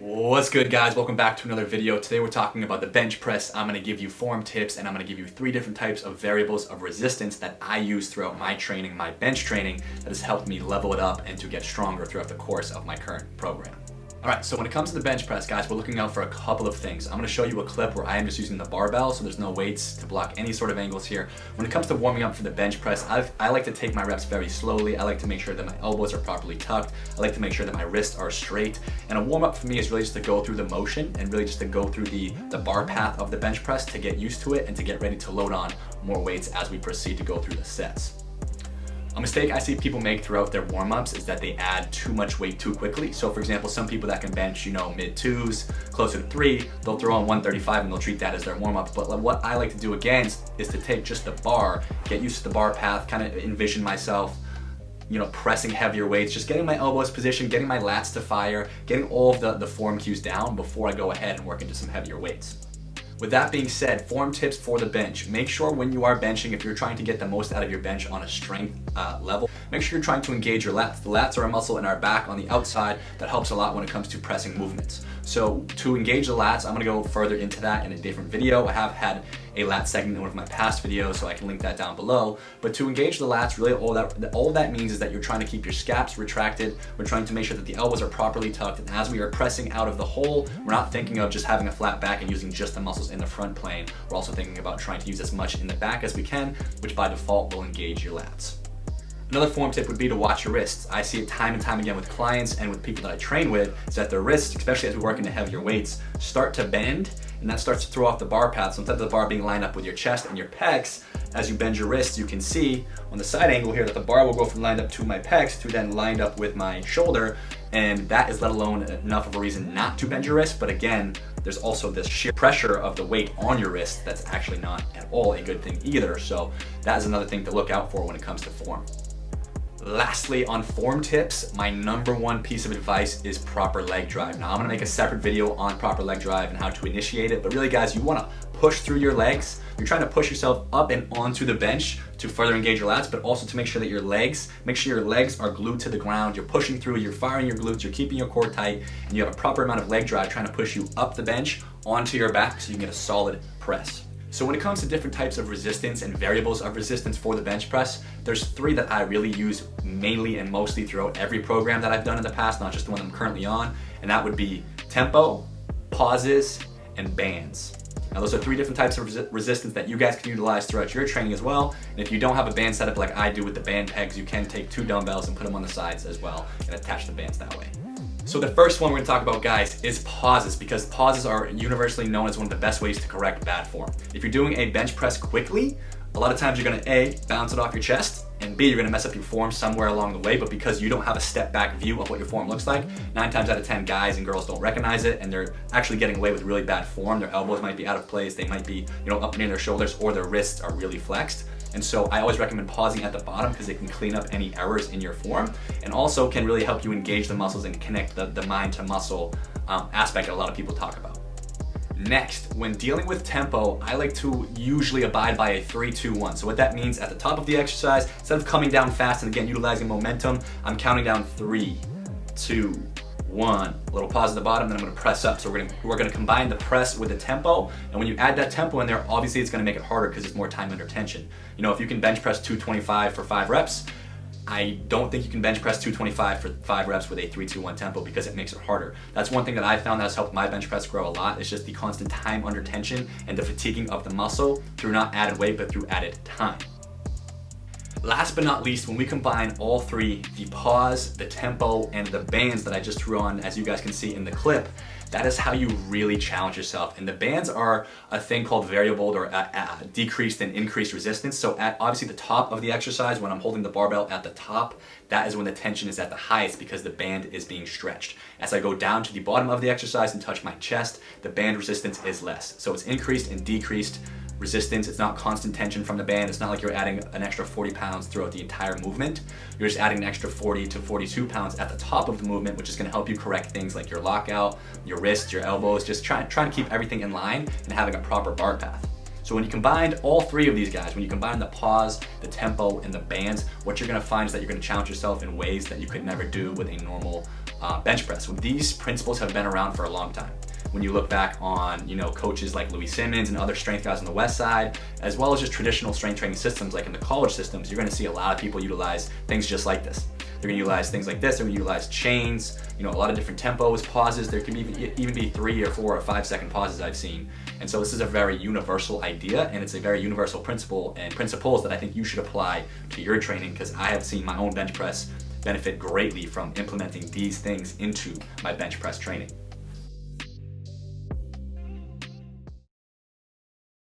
What's good, guys? Welcome back to another video. Today we're talking about the bench press. I'm going to give you form tips and I'm going to give you 3 different types of variables of resistance that I use throughout my training, my bench training, that has helped me level it up and to get stronger throughout the course of my current program. Alright, so when it comes to the bench press, guys, we're looking out for a couple of things. I'm going to show you a clip where I am just using the barbell, so there's no weights to block any sort of angles here. When it comes to warming up for the bench press, I like to take my reps very slowly. I like to make sure that my elbows are properly tucked. I like to make sure that my wrists are straight. And a warm up for me is really just to go through the motion and really just to go through the bar path of the bench press to get used to it and to get ready to load on more weights as we proceed to go through the sets. A mistake I see people make throughout their warm-ups is that they add too much weight too quickly. So for example, some people that can bench, mid 2s, closer to 3, they'll throw on 135 and they'll treat that as their warm-up. But what I like to do again is to take just the bar, get used to the bar path, kind of envision myself, pressing heavier weights, just getting my elbows positioned, getting my lats to fire, getting all of the form cues down before I go ahead and work into some heavier weights. With that being said, form tips for the bench. Make sure when you are benching, if you're trying to get the most out of your bench on a strength level, make sure you're trying to engage your lats. The lats are a muscle in our back on the outside that helps a lot when it comes to pressing movements. So to engage the lats, I'm gonna go further into that in a different video. I have had a lat segment in one of my past videos, so I can link that down below. But to engage the lats, really all that means is that you're trying to keep your scaps retracted. We're trying to make sure that the elbows are properly tucked, and as we are pressing out of the hole, we're not thinking of just having a flat back and using just the muscles in the front plane. We're also thinking about trying to use as much in the back as we can, which by default will engage your lats. Another form tip would be to watch your wrists. I see it time and time again with clients and with people that I train with, is that their wrists, especially as we work into heavier weights, start to bend, and that starts to throw off the bar path. So instead of the bar being lined up with your chest and your pecs, as you bend your wrists, you can see on the side angle here that the bar will go from lined up to my pecs to then lined up with my shoulder, and that is let alone enough of a reason not to bend your wrist. But again, there's also this sheer pressure of the weight on your wrist that's actually not at all a good thing either. So that is another thing to look out for when it comes to form. Lastly, on form tips, my #1 piece of advice is proper leg drive. Now I'm gonna make a separate video on proper leg drive and how to initiate it, but really guys, you wanna push through your legs. You're trying to push yourself up and onto the bench to further engage your lats, but also to make sure that make sure your legs are glued to the ground. You're pushing through, you're firing your glutes, you're keeping your core tight, and you have a proper amount of leg drive trying to push you up the bench onto your back so you can get a solid press. So when it comes to different types of resistance and variables of resistance for the bench press, there's 3 that I really use mainly and mostly throughout every program that I've done in the past, not just the one I'm currently on, and that would be tempo, pauses, and bands. Now those are 3 different types of resistance that you guys can utilize throughout your training as well. And if you don't have a band setup like I do with the band pegs, you can take 2 dumbbells and put them on the sides as well and attach the bands that way. So the first one we're gonna talk about, guys, is pauses, because pauses are universally known as one of the best ways to correct bad form. If you're doing a bench press quickly, a lot of times you're gonna A, bounce it off your chest, and B, you're gonna mess up your form somewhere along the way, but because you don't have a step back view of what your form looks like, 9 times out of 10 guys and girls don't recognize it, and they're actually getting away with really bad form. Their elbows might be out of place, they might be up near their shoulders, or their wrists are really flexed. And so I always recommend pausing at the bottom because it can clean up any errors in your form and also can really help you engage the muscles and connect the mind to muscle aspect that a lot of people talk about. Next, when dealing with tempo, I like to usually abide by a 3-2-1. So what that means, at the top of the exercise, instead of coming down fast and again utilizing momentum, I'm counting down 3, 2, 1, a little pause at the bottom, then I'm gonna press up. So we're gonna combine the press with the tempo, and when you add that tempo in there, obviously it's gonna make it harder because it's more time under tension. If you can bench press 225 for 5 reps, I don't think you can bench press 225 for 5 reps with a 3-2-1 tempo because it makes it harder. That's one thing that I found that's helped my bench press grow a lot. It's just the constant time under tension and the fatiguing of the muscle through not added weight, but through added time. Last but not least, when we combine all 3, the pause, the tempo, and the bands that I just threw on, as you guys can see in the clip, that is how you really challenge yourself. And the bands are a thing called variable or decreased and increased resistance. So at obviously the top of the exercise, when I'm holding the barbell at the top, that is when the tension is at the highest because the band is being stretched. As I go down to the bottom of the exercise and touch my chest, the band resistance is less. So it's increased and decreased resistance. It's not constant tension from the band. It's not like you're adding an extra 40 pounds throughout the entire movement. You're just adding an extra 40 to 42 pounds at the top of the movement, which is going to help you correct things like your lockout, your wrists, your elbows, just trying to keep everything in line and having a proper bar path. So when you combine all 3 of these guys, when you combine the pause, the tempo, and the bands, what you're gonna find is that you're gonna challenge yourself in ways that you could never do with a normal bench press. These principles have been around for a long time. When you look back on, coaches like Louis Simmons and other strength guys on the West Side, as well as just traditional strength training systems like in the college systems, you're gonna see a lot of people utilize things just like this. They're gonna utilize things like this, they're gonna utilize chains, a lot of different tempos, pauses. There can even be 3 or 4 or 5 second pauses I've seen. And so this is a very universal idea, and it's a very universal principle and principles that I think you should apply to your training, because I have seen my own bench press benefit greatly from implementing these things into my bench press training.